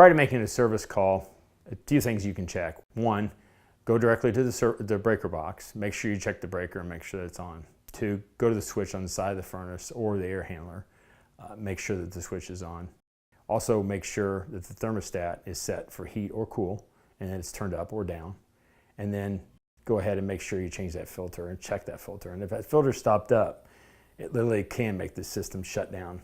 Prior to making a service call, a few things you can check. One, go directly to the breaker box. Make sure you check the breaker and make sure that it's on. Two, go to the switch on the side of the furnace or the air handler. Make sure that the switch is on. Also, make sure that the thermostat is set for heat or cool and that it's turned up or down. And then go ahead and make sure you change that filter and check that filter. And if that filter stopped up, it literally can make the system shut down